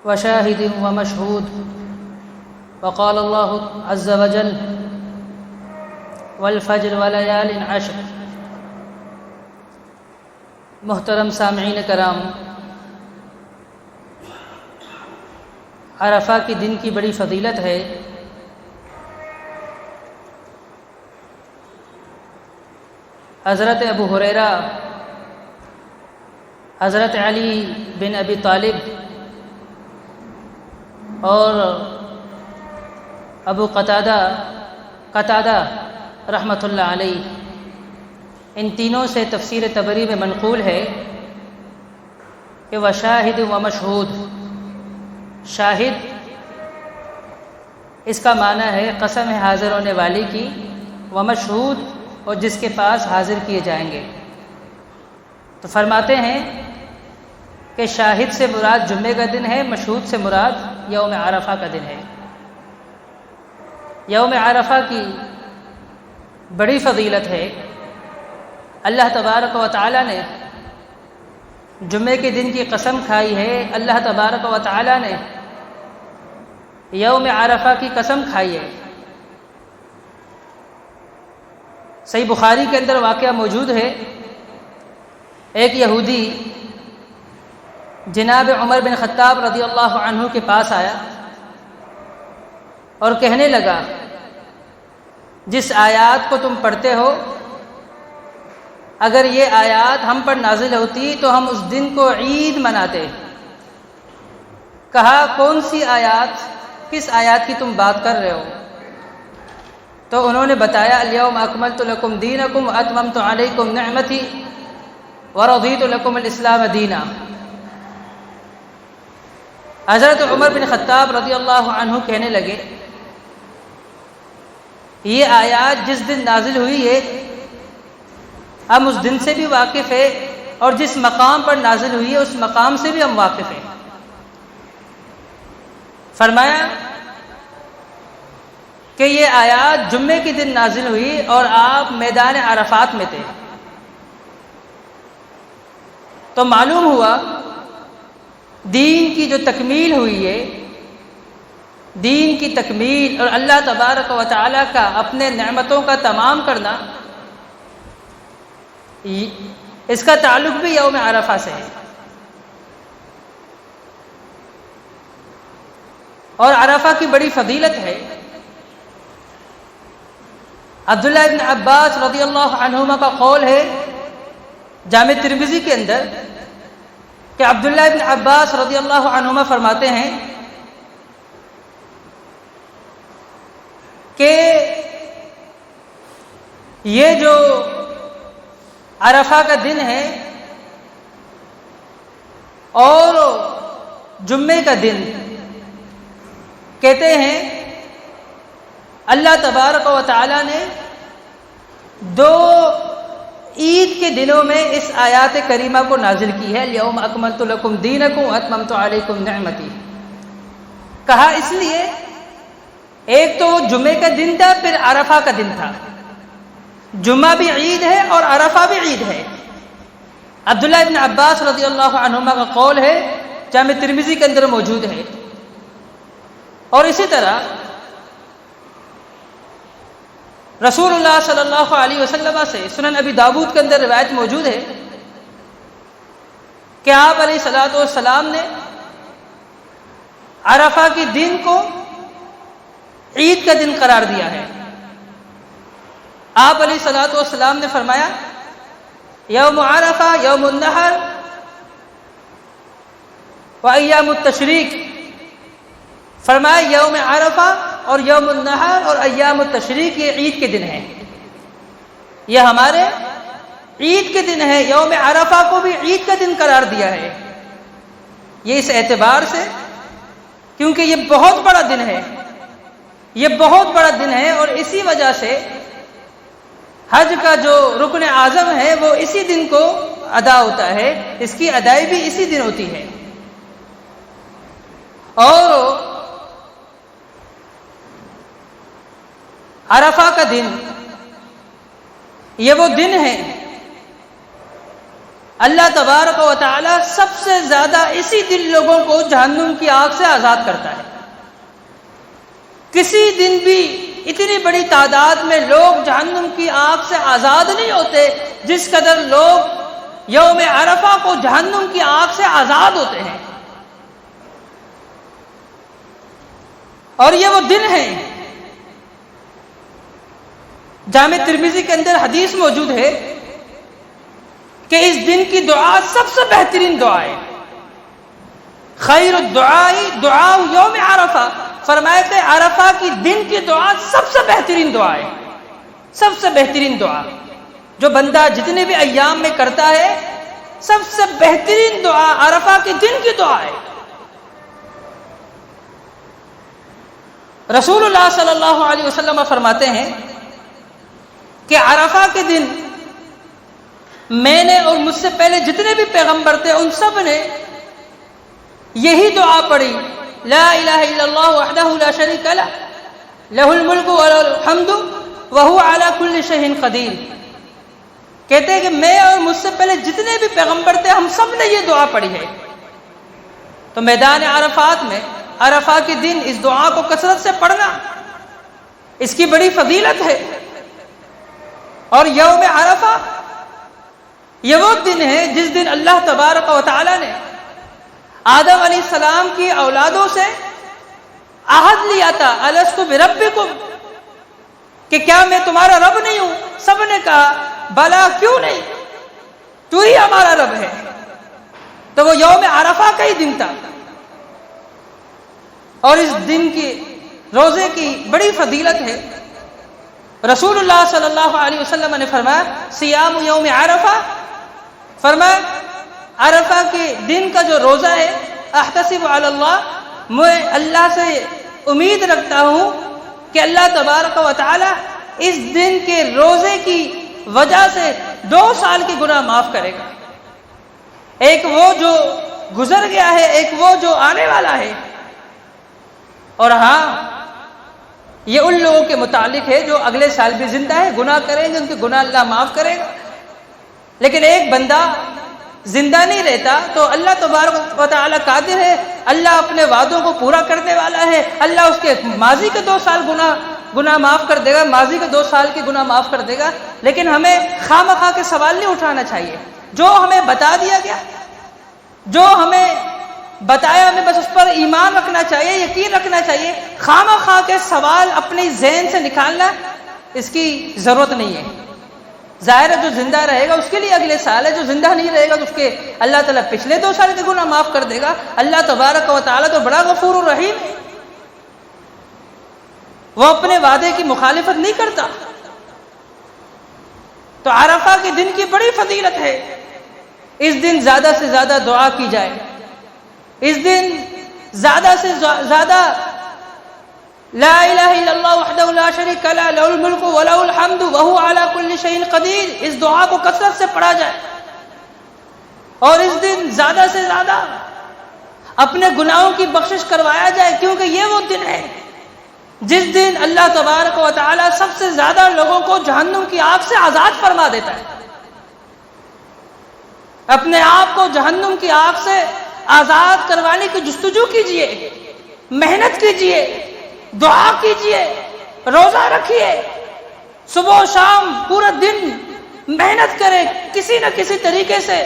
وشاهد ومشهود. وقال الله عز وجل والفجر وليال عشر. محترم سامعین کرام، عرفہ کے دن کی بڑی فضیلت ہے۔ حضرت ابو ہریرہ، حضرت علی بن ابی طالب اور ابو قتادہ رحمۃ اللہ علیہ، ان تینوں سے تفسیر طبری میں منقول ہے کہ وشاہد ومشہود، شاہد اس کا معنی ہے قسم ہے حاضر ہونے والی کی، ومشہود اور جس کے پاس حاضر کیے جائیں گے۔ تو فرماتے ہیں کہ شاہد سے مراد جمعے کا دن ہے، مشہود سے مراد یوم عرفہ کا دن ہے۔ یوم عرفہ کی بڑی فضیلت ہے۔ اللہ تبارک و تعالی نے جمعے کے دن کی قسم کھائی ہے، اللہ تبارک و تعالی نے یوم عرفہ کی قسم کھائی ہے۔ صحیح بخاری کے اندر واقعہ موجود ہے، ایک یہودی جناب عمر بن خطاب رضی اللہ عنہ کے پاس آیا اور کہنے لگا، جس آیات کو تم پڑھتے ہو، اگر یہ آیات ہم پر نازل ہوتی تو ہم اس دن کو عید مناتے۔ کہا کون سی آیات، کس آیات کی تم بات کر رہے ہو؟ تو انہوں نے بتایا الیوم اکملت لکم دینکم واتممت علیکم نعمتی ورضیت لکم الاسلام دینا۔ حضرت عمر بن خطاب رضی اللہ عنہ کہنے لگے، یہ آیات جس دن نازل ہوئی ہے ہم اس دن سے بھی واقف ہیں، اور جس مقام پر نازل ہوئی ہے اس مقام سے بھی ہم واقف ہیں۔ فرمایا کہ یہ آیات جمعے کے دن نازل ہوئی اور آپ میدان عرفات میں تھے۔ تو معلوم ہوا دین کی جو تکمیل ہوئی ہے، دین کی تکمیل اور اللہ تبارک و تعالی کا اپنے نعمتوں کا تمام کرنا، اس کا تعلق بھی یوم عرفہ سے ہے۔ اور عرفہ کی بڑی فضیلت ہے۔ عبداللہ ابن عباس رضی اللہ عنہما کا قول ہے جامع ترمذی کے اندر کہ عبداللہ ابن عباس رضی اللہ عنہما فرماتے ہیں کہ یہ جو عرفہ کا دن ہے اور جمعے کا دن، کہتے ہیں اللہ تبارک و تعالی نے دو عید کے دنوں میں اس آیات کریمہ کو نازل کی ہے، الیوم اکملت لکم دینکم واتممت علیکم نعمتی۔ کہا اس لیے ایک تو جمعے کا دن تھا، پھر عرفہ کا دن تھا۔ جمعہ بھی عید ہے اور عرفہ بھی عید ہے۔ عبداللہ ابن عباس رضی اللہ عنہما کا قول ہے، جامع ترمذی کے اندر موجود ہے۔ اور اسی طرح رسول اللہ صلی اللہ علیہ وسلم سے سنن ابی داود کے اندر روایت موجود ہے کہ آپ علیہ الصلوۃ والسلام نے عرفہ کے دن کو عید کا دن قرار دیا ہے۔ آپ علیہ الصلوۃ والسلام نے فرمایا یوم عرفہ یوم النحر و ایام التشریق، فرمایا یوم عرفہ اور یوم النحر اور ایام التشریق یہ عید کے دن ہیں، یہ ہمارے عید کے دن ہے۔ یوم عرفہ کو بھی عید کا دن قرار دیا ہے، یہ اس اعتبار سے کیونکہ یہ بہت بڑا دن ہے، یہ بہت بڑا دن ہے، اور اسی وجہ سے حج کا جو رکن اعظم ہے وہ اسی دن کو ادا ہوتا ہے، اس کی ادائی بھی اسی دن ہوتی ہے۔ اور عرفہ کا دن یہ وہ دن ہے اللہ تبارک و تعالی سب سے زیادہ اسی دن لوگوں کو جہنم کی آگ سے آزاد کرتا ہے۔ کسی دن بھی اتنی بڑی تعداد میں لوگ جہنم کی آگ سے آزاد نہیں ہوتے جس قدر لوگ یوم عرفہ کو جہنم کی آگ سے آزاد ہوتے ہیں۔ اور یہ وہ دن ہے، جامع ترمذی کے اندر حدیث موجود ہے کہ اس دن کی دعا سب سے بہترین دعا ہے۔ خیر الدعاء دعاء یوم عرفہ، فرمایا کہ عرفہ کی دن کی دعا سب سے بہترین دعا ہے، سب سے بہترین دعا جو بندہ جتنے بھی ایام میں کرتا ہے، سب سے بہترین دعا عرفہ کے دن کی دعا ہے۔ رسول اللہ صلی اللہ علیہ وسلم فرماتے ہیں کہ عرفہ کے دن میں نے اور مجھ سے پہلے جتنے بھی پیغمبر تھے ان سب نے یہی دعا پڑھی، لا الہ الا اللہ وحدہ لا شریک لہ لہ الملک ولہ الحمد وہو علی کل شیء قدیر۔ کہتے ہیں کہ میں اور مجھ سے پہلے جتنے بھی پیغمبر تھے ہم سب نے یہ دعا پڑھی ہے۔ تو میدان عرفات میں عرفہ کے دن اس دعا کو کثرت سے پڑھنا، اس کی بڑی فضیلت ہے۔ اور یوم عرفہ یہ وہ دن ہے جس دن اللہ تبارک و تعالی نے آدم علیہ السلام کی اولادوں سے عہد لیا تھا، الست بربکم، کہ کیا میں تمہارا رب نہیں ہوں؟ سب نے کہا بلا، کیوں نہیں، تو ہی ہمارا رب ہے۔ تو وہ یوم عرفہ کا ہی دن تھا، اور اس دن کی روزے کی بڑی فضیلت ہے۔ رسول اللہ صلی اللہ علیہ وسلم نے فرمایا صیام یوم عرفہ، فرمایا عرفہ کے دن کا جو روزہ ہے، احتسب علی اللہ، میں اللہ سے امید رکھتا ہوں کہ اللہ تبارک و تعالی اس دن کے روزے کی وجہ سے 2 سال کے گناہ معاف کرے گا، ایک وہ جو گزر گیا ہے، ایک وہ جو آنے والا ہے۔ اور ہاں، یہ ان لوگوں کے متعلق ہے جو اگلے سال بھی زندہ ہے، گناہ کریں گے ان کے گناہ اللہ معاف کرے گا۔ لیکن ایک بندہ زندہ نہیں رہتا تو اللہ تبارک و تعالی قادر ہے، اللہ اپنے وعدوں کو پورا کرنے والا ہے، اللہ اس کے ماضی کے 2 سال گناہ معاف کر دے گا، ماضی کے 2 سال کے گناہ معاف کر دے گا۔ لیکن ہمیں خواہ مخواہ کے سوال نہیں اٹھانا چاہیے، جو ہمیں بتا دیا گیا، جو ہمیں بتایا، ہمیں بس اس پر ایمان رکھنا چاہیے، یقین رکھنا چاہیے۔ خواہ مخواہ کے سوال اپنے ذہن سے نکالنا اس کی ضرورت نہیں ہے۔ ظاہر ہے جو زندہ رہے گا اس کے لیے اگلے سال ہے، جو زندہ نہیں رہے گا تو اس کے اللہ تعالیٰ پچھلے 2 سال کے گناہ معاف کر دے گا۔ اللہ تبارک و تعالیٰ تو بڑا غفور الرحیم ہے، وہ اپنے وعدے کی مخالفت نہیں کرتا۔ تو عرفہ کے دن کی بڑی فضیلت ہے، اس دن زیادہ سے زیادہ دعا کی جائے، اس دن زیادہ سے زیادہ لا الہ الا اللہ وحدہ لا شریک لہ لہ الملک ولہ الحمد وہو علی کل شیء قدیر، اس دعا کو کثرت سے پڑھا جائے، اور اس دن زیادہ سے زیادہ اپنے گناہوں کی بخشش کروایا جائے، کیونکہ یہ وہ دن ہے جس دن اللہ تبارک و تعالی سب سے زیادہ لوگوں کو جہنم کی آگ سے آزاد فرما دیتا ہے۔ اپنے آپ کو جہنم کی آگ سے آزاد کروانے کی جستجو کیجئے، محنت کیجئے، دعا کیجئے، روزہ رکھیے، صبح و شام پورا دن محنت کرے، کسی نہ کسی طریقے سے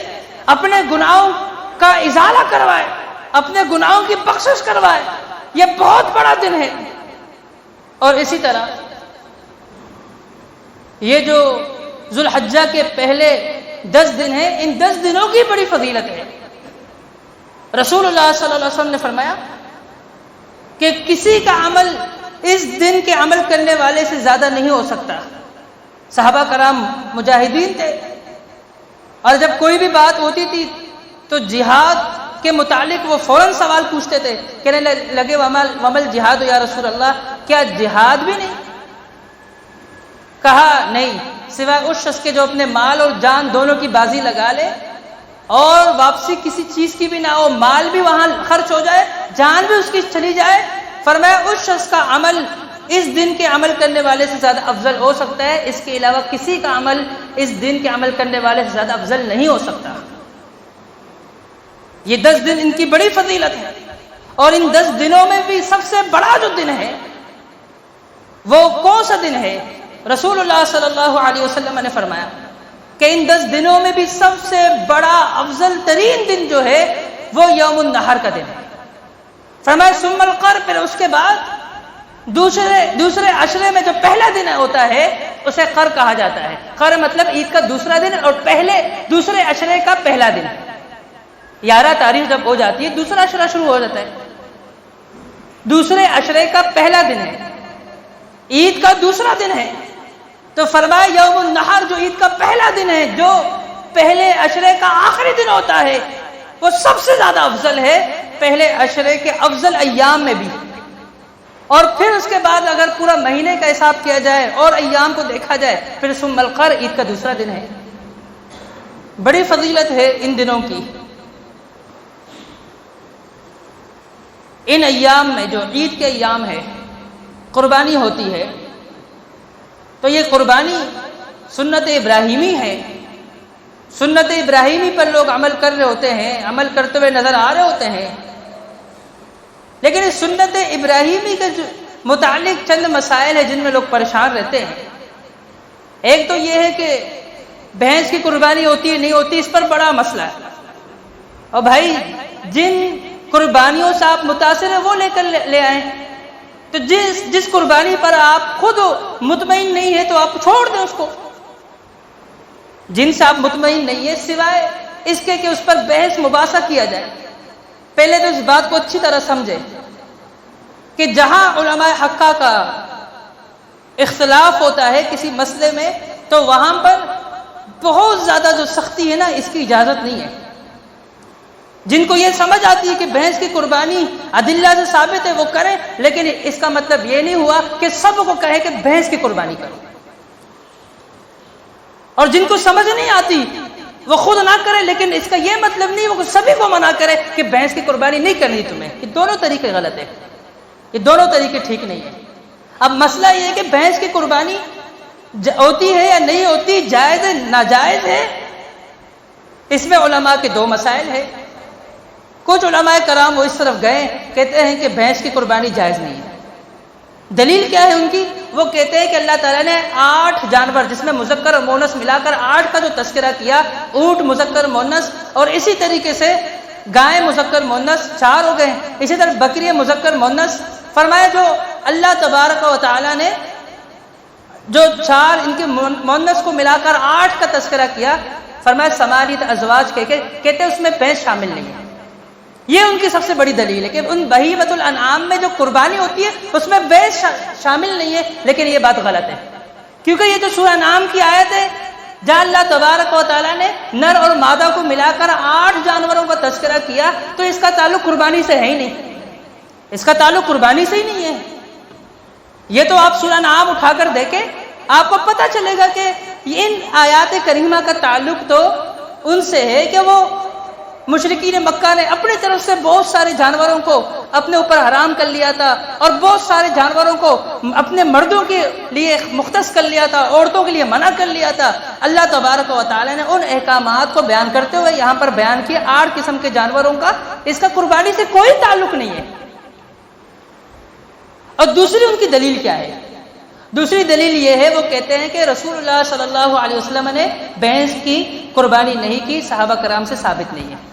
اپنے گناہوں کا ازالہ کروائے، اپنے گناہوں کی بخشش کروائے۔ یہ بہت بڑا دن ہے۔ اور اسی طرح یہ جو ذو الحجہ کے پہلے 10 دن ہیں، ان 10 دنوں کی بڑی فضیلت ہے۔ رسول اللہ صلی اللہ علیہ وسلم نے فرمایا کہ کسی کا عمل اس دن کے عمل کرنے والے سے زیادہ نہیں ہو سکتا۔ صحابہ کرام مجاہدین تھے، اور جب کوئی بھی بات ہوتی تھی تو جہاد کے متعلق وہ فوراً سوال پوچھتے تھے، کہنے لگے ومل جہاد یا رسول اللہ، کیا جہاد بھی نہیں؟ کہا نہیں، سوائے اس شخص کے جو اپنے مال اور جان دونوں کی بازی لگا لے اور واپسی کسی چیز کی بھی نہ ہو، مال بھی وہاں خرچ ہو جائے، جان بھی اس کی چلی جائے۔ فرمایا اس شخص کا عمل اس دن کے عمل کرنے والے سے زیادہ افضل ہو سکتا ہے، اس کے علاوہ کسی کا عمل اس دن کے عمل کرنے والے سے زیادہ افضل نہیں ہو سکتا۔ یہ 10 دن ان کی بڑی فضیلت ہے، اور ان 10 دنوں میں بھی سب سے بڑا جو دن ہے وہ کون سا دن ہے؟ رسول اللہ صلی اللہ علیہ وسلم نے فرمایا کہ ان 10 دنوں میں بھی سب سے بڑا افضل ترین دن جو ہے وہ یوم النحر کا دن ہے۔ فرمایا ثم القر، پھر اس کے بعد دوسرے عشرے میں جو پہلا دن ہوتا ہے اسے قر کہا جاتا ہے۔ قر مطلب عید کا دوسرا دن، اور دوسرے عشرے کا پہلا دن۔ 11 تاریخ جب ہو جاتی ہے دوسرا عشرہ شروع ہو جاتا ہے، دوسرے عشرے کا پہلا دن ہے، عید کا دوسرا دن ہے۔ تو فرمایا یوم النحر جو عید کا پہلا دن ہے، جو پہلے عشرے کا آخری دن ہوتا ہے، وہ سب سے زیادہ افضل ہے پہلے عشرے کے افضل ایام میں بھی۔ اور پھر اس کے بعد اگر پورا مہینے کا حساب کیا جائے اور ایام کو دیکھا جائے پھر ثم القر عید کا دوسرا دن ہے۔ بڑی فضیلت ہے ان دنوں کی۔ ان ایام میں جو عید کے ایام ہے قربانی ہوتی ہے، تو یہ قربانی سنت ابراہیمی ہے۔ سنت ابراہیمی پر لوگ عمل کر رہے ہوتے ہیں، عمل کرتے ہوئے نظر آ رہے ہوتے ہیں، لیکن اس سنت ابراہیمی کے متعلق چند مسائل ہیں جن میں لوگ پریشان رہتے ہیں۔ ایک تو یہ ہے کہ بھینس کی قربانی ہوتی ہے نہیں ہوتی، اس پر بڑا مسئلہ ہے۔ اور بھائی جن قربانیوں سے آپ متاثر ہیں وہ لے کر لے آئیں، تو جس قربانی پر آپ خود مطمئن نہیں ہے تو آپ چھوڑ دیں اس کو۔ جن سے آپ مطمئن نہیں ہے سوائے اس کے کہ اس پر بحث مباحثہ کیا جائے، پہلے تو اس بات کو اچھی طرح سمجھے کہ جہاں علماء حقہ کا اختلاف ہوتا ہے کسی مسئلے میں تو وہاں پر بہت زیادہ جو سختی ہے نا اس کی اجازت نہیں ہے۔ جن کو یہ سمجھ آتی ہے کہ بھینس کی قربانی ادلہ سے ثابت ہے وہ کریں، لیکن اس کا مطلب یہ نہیں ہوا کہ سب کو کہے کہ بھینس کی قربانی کرو، اور جن کو سمجھ نہیں آتی وہ خود نہ کرے، لیکن اس کا یہ مطلب نہیں وہ سبھی کو منع کرے کہ بھینس کی قربانی نہیں کرنی تمہیں۔ یہ دونوں طریقے غلط ہے، یہ دونوں طریقے ٹھیک نہیں ہے۔ اب مسئلہ یہ ہے کہ بھینس کی قربانی ہوتی ہے یا نہیں ہوتی، جائز ہے ناجائز ہے، اس میں علماء کے دو مسائل ہیں۔ کچھ علماء کرام وہ اس طرف گئے، کہتے ہیں کہ بھینس کی قربانی جائز نہیں ہے۔ دلیل کیا ہے ان کی؟ وہ کہتے ہیں کہ اللہ تعالیٰ نے 8 جانور جس میں مذکر اور مونس ملا کر 8 کا جو تذکرہ کیا، اونٹ مذکر مونس، اور اسی طریقے سے گائے مذکر مونس 4 ہو گئے، اسی طرح بکری مذکر مونس۔ فرمایا جو اللہ تبارک و تعالیٰ نے جو 4 ان کے مونس کو ملا کر 8 کا تذکرہ کیا، فرمایا ثمانیۃ ازواج کہتے ہیں اس میں بھینس شامل نہیں ہے۔ یہ ان کی سب سے بڑی دلیل ہے کہ ان بہیمۃ الانعام میں جو قربانی ہوتی ہے اس میں بھینس شامل نہیں ہے، لیکن یہ بات غلط ہے، کیونکہ یہ جو سورہ انعام کی آیت ہے جہاں اللہ تبارک و تعالیٰ نے نر اور مادہ کو ملا کر 8 جانوروں کا تذکرہ کیا، تو اس کا تعلق قربانی سے ہے ہی نہیں، اس کا تعلق قربانی سے ہی نہیں ہے۔ یہ تو آپ سورہ انعام اٹھا کر دیکھیں، آپ کو پتہ چلے گا کہ ان آیات کریمہ کا تعلق تو ان سے ہے کہ وہ مشرکین مکہ نے اپنی طرف سے بہت سارے جانوروں کو اپنے اوپر حرام کر لیا تھا، اور بہت سارے جانوروں کو اپنے مردوں کے لیے مختص کر لیا تھا، عورتوں کے لیے منع کر لیا تھا۔ اللہ تبارک و تعالی نے ان احکامات کو بیان کرتے ہوئے یہاں پر بیان کیا 8 قسم کے جانوروں کا، اس کا قربانی سے کوئی تعلق نہیں ہے۔ اور دوسری ان کی دلیل کیا ہے؟ دوسری دلیل یہ ہے، وہ کہتے ہیں کہ رسول اللہ صلی اللہ علیہ وسلم نے بھینس کی قربانی نہیں کی، صحابہ کرام سے ثابت نہیں ہے۔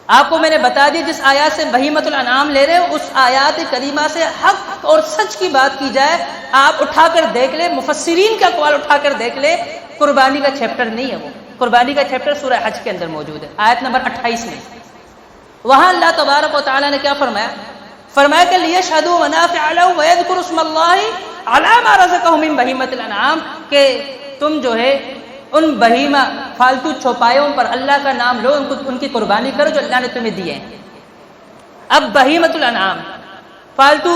آپ کو میں نے بتا دی جس آیات سے بہیمۃ الانعام لے رہے ہو، اس آیات کریمہ سے حق اور سچ کی بات کی جائے، آپ اٹھا کر دیکھ لیں، مفسرین کا اقوال اٹھا کر دیکھ لیں، قربانی کا چیپٹر نہیں ہے وہ۔ قربانی کا چیپٹر سورہ حج کے اندر موجود ہے، آیت نمبر 28 میں۔ وہاں اللہ تبارک و تعالیٰ نے کیا فرمایا؟ فرمایا کہ لیشہدوا منافع لہم ویذکروا اسم اللہ علی ما رزقہم من بہیمۃ الانعام، کہ تم جو ہے ان بہیمہ فالتو چوپایوں پر اللہ کا نام لو، ان کی قربانی کرو جو اللہ نے تمہیں دیے ہیں۔ اب بہیمۃ الانعام فالتو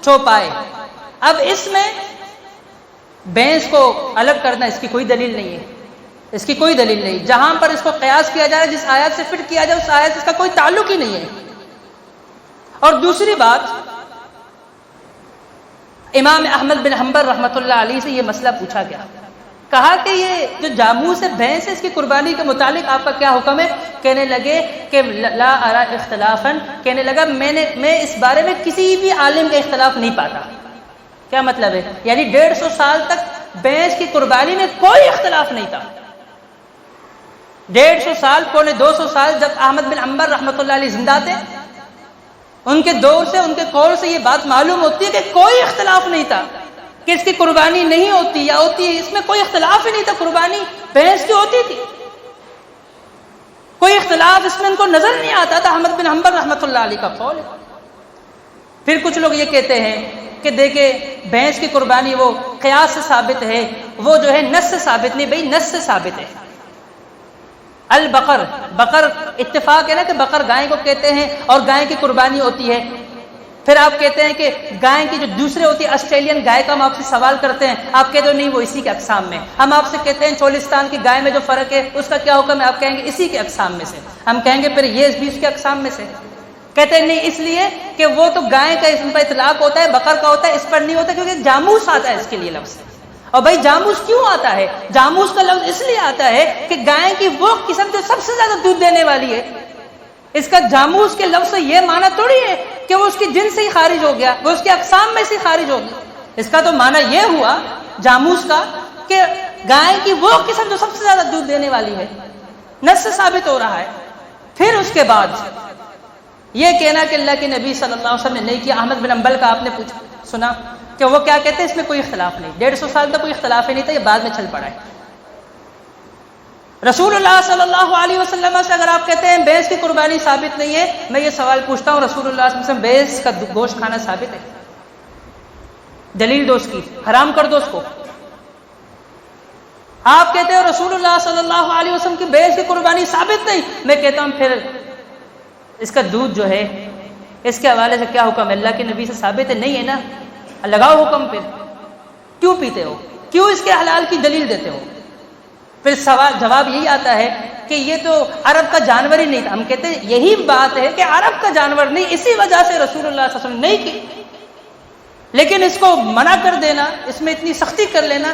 چوپائے، اب اس میں بھینس کو الگ کرنا اس کی کوئی دلیل نہیں ہے، اس کی کوئی دلیل نہیں۔ جہاں پر اس کو قیاس کیا جائے، جس آیت سے فٹ کیا جائے، اس آیت سے اس کا کوئی تعلق ہی نہیں ہے۔ اور دوسری بات، امام احمد بن حنبل رحمۃ اللہ علیہ سے یہ مسئلہ پوچھا گیا کہا کہ یہ جو جاموس ہے بھینس ہے اس کی قربانی کے متعلق آپ کا کیا حکم ہے؟ کہنے لگے کہ لا ارا اختلافاً، کہنے لگا میں اس بارے میں کسی بھی عالم کا اختلاف نہیں پاتا۔ کیا مطلب ہے؟ یعنی 150 سال تک بھینس کی قربانی میں کوئی اختلاف نہیں تھا۔ 150 سال، پونے 200 سال جب احمد بن حنبل رحمۃ اللہ علیہ زندہ تھے، ان کے دور سے، ان کے قول سے یہ بات معلوم ہوتی ہے کہ کوئی اختلاف نہیں تھا کہ اس کی قربانی نہیں ہوتی یا ہوتی ہے، اس میں کوئی اختلاف ہی نہیں تھا، قربانی بھینس کی ہوتی تھی، کوئی اختلاف اس میں ان کو نظر نہیں آتا تھا۔ احمد بن حنبل رحمۃ اللہ علیہ کا قول ہے۔ پھر کچھ لوگ یہ کہتے ہیں کہ دیکھیں بھینس کی قربانی وہ قیاس سے ثابت ہے، وہ جو ہے نص سے ثابت نہیں، بھئی نص سے ثابت ہے۔ البقر، بقر اتفاق ہے نا کہ بقر گائے کو کہتے ہیں اور گائے کی قربانی ہوتی ہے۔ پھر آپ کہتے ہیں کہ گائے کی جو دوسرے ہوتی ہے آسٹریلین گائے کا، ہم آپ سے سوال کرتے ہیں، آپ کہتے ہو نہیں وہ اسی کے اقسام میں۔ ہم آپ سے کہتے ہیں چولستان کی گائے میں جو فرق ہے اس کا کیا حکم ہے؟ آپ کہیں گے اسی کے اقسام میں سے۔ ہم کہیں گے پھر یہ بھی اس کے اقسام میں سے، کہتے ہیں نہیں، اس لیے کہ وہ تو گائے کا اس پر اطلاق ہوتا ہے، بقر کا ہوتا ہے، اس پر نہیں ہوتا کیونکہ جاموس آتا ہے اس کے لیے لفظ۔ اور بھائی جاموس کیوں آتا ہے؟ جاموس کا لفظ اس لیے آتا ہے کہ گائے کی وہ قسم جو سب سے زیادہ دودھ دینے والی ہے، اس کا جاموس کے لفظ سے یہ معنی تھوڑی ہے کہ وہ اس کی جنس سے ہی خارج ہو گیا، وہ اس کے اقسام میں سے خارج ہو گیا۔ اس کا تو معنی یہ ہوا جاموس کا کہ گائے کی وہ قسم جو سب سے زیادہ دودھ دینے والی ہے، نص سے ثابت ہو رہا ہے۔ پھر اس کے بعد یہ کہنا کہ اللہ کے نبی صلی اللہ علیہ وسلم نے نہیں کیا۔ احمد بن حنبل کا آپ نے سنا کہ وہ کیا کہتے ہیں؟ اس میں کوئی اختلاف نہیں، 150 سال تک کوئی اختلاف ہی نہیں تھا، یہ بعد میں چل پڑا ہے۔ رسول اللہ صلی اللہ علیہ وسلم سے اگر آپ کہتے ہیں بھینس کی قربانی ثابت نہیں ہے، میں یہ سوال پوچھتا ہوں، رسول اللہ صلی اللہ علیہ وسلم بھینس کا گوشت کھانا ثابت ہے؟ دلیل دو اس کی، حرام کر دو اس کو۔ آپ کہتے ہیں رسول اللہ صلی اللہ علیہ وسلم کی بھینس کی قربانی ثابت نہیں، میں کہتا ہوں پھر اس کا دودھ جو ہے اس کے حوالے سے کیا حکم ہے؟ اللہ کے نبی سے ثابت ہے؟ نہیں ہے نا، لگاؤ حکم۔ پھر کیوں پیتے ہو؟ کیوں اس کے حلال کی دلیل دیتے ہو؟ پھر سوال جواب یہی آتا ہے کہ یہ تو عرب کا جانور ہی نہیں تھا۔ ہم کہتے ہیں یہی بات ہے کہ عرب کا جانور نہیں، اسی وجہ سے رسول اللہ صلی اللہ علیہ وسلم نے نہیں کی، لیکن اس کو منع کر دینا، اس میں اتنی سختی کر لینا،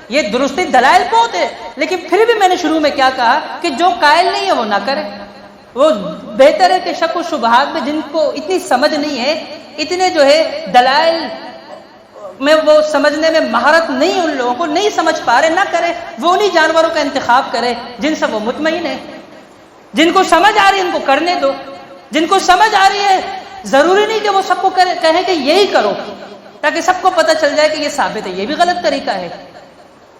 یہ درستی دلائل بہت ہے، لیکن پھر بھی میں نے شروع میں کیا کہا کہ جو قائل نہیں ہے وہ نہ کرے۔ وہ بہتر ہے کہ شک و شبہات میں جن کو اتنی سمجھ نہیں ہے، اتنے جو ہے دلائل میں وہ سمجھنے میں مہارت نہیں، ان لوگوں کو نہیں سمجھ پا رہے، نہ کرے۔ وہ انہی جانوروں کا انتخاب کرے جن سے وہ مطمئن ہے، جن کو سمجھ آ رہی ہے ان کو کرنے دو، جن کو سمجھ آ رہی ہے ضروری نہیں کہ وہ سب کو کہیں کہ یہی کرو تاکہ سب کو پتہ چل جائے کہ یہ ثابت ہے، یہ بھی غلط طریقہ ہے۔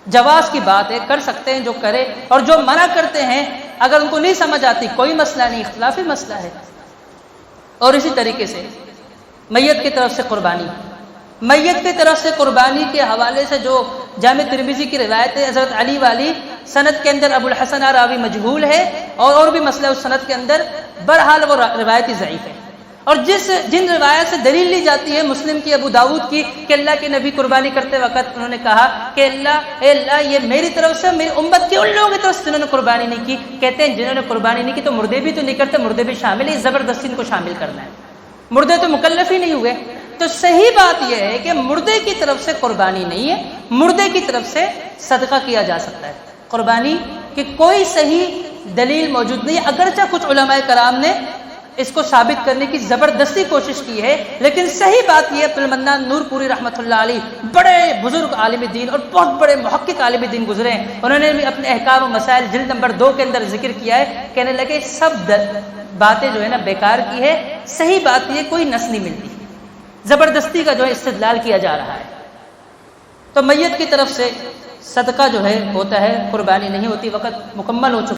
جواز کی بات ہے، کر سکتے ہیں جو کرے، اور جو منع کرتے ہیں اگر ان کو نہیں سمجھ آتی کوئی مسئلہ نہیں، اختلافی مسئلہ ہے۔ اور اسی طریقے سے میت کی طرف سے قربانی، میت کی طرف سے قربانی کے حوالے سے جو جامع ترمذی کی روایت ہے حضرت علی والی، سند کے اندر ابو الحسن راوی مجہول ہے، اور بھی مسئلہ اس سند کے اندر، بہرحال وہ روایت ضعیف ہے۔ اور جن روایت سے دلیل لی جاتی ہے مسلم کی، ابو داؤد کی، کہ اللہ کے نبی قربانی کرتے وقت انہوں نے کہا کہ اے اللہ یہ میری طرف سے، میری امت کے ان لوگوں کی طرف سے جنہوں نے قربانی نہیں کی۔ کہتے ہیں جنہوں نے قربانی نہیں کی تو مردے بھی تو نہیں کرتے، مردے بھی شامل ہے، زبردستی ان کو شامل کرنا ہے، مردے تو مکلف ہی نہیں ہوئے۔ تو صحیح بات یہ ہے کہ مردے کی طرف سے قربانی نہیں ہے، مردے کی طرف سے صدقہ کیا جا سکتا ہے۔ قربانی کی کوئی صحیح دلیل موجود نہیں ہے، اگرچہ کچھ علماء کرام نے اس کو ثابت کرنے کی زبردستی کوشش کی ہے، لیکن صحیح بات یہ ہے، عبد المنان نور پوری رحمۃ اللہ علیہ بڑے بزرگ عالم دین اور بہت بڑے محقق عالم دین گزرے ہیں، انہوں نے بھی اپنے احکام و مسائل جلد نمبر 2 کے اندر ذکر کیا ہے، کہنے لگے سب باتیں جو ہے نا بیکار کی ہے، صحیح بات یہ کوئی نص نہیں ملتی، زبردستی کا جو ہے استدلال کیا جا رہا ہے۔ تو میت کی طرف سے صدقہ جو ہے ہوتا ہے، قربانی نہیں ہوتی۔ وقت مکمل ہو چکا۔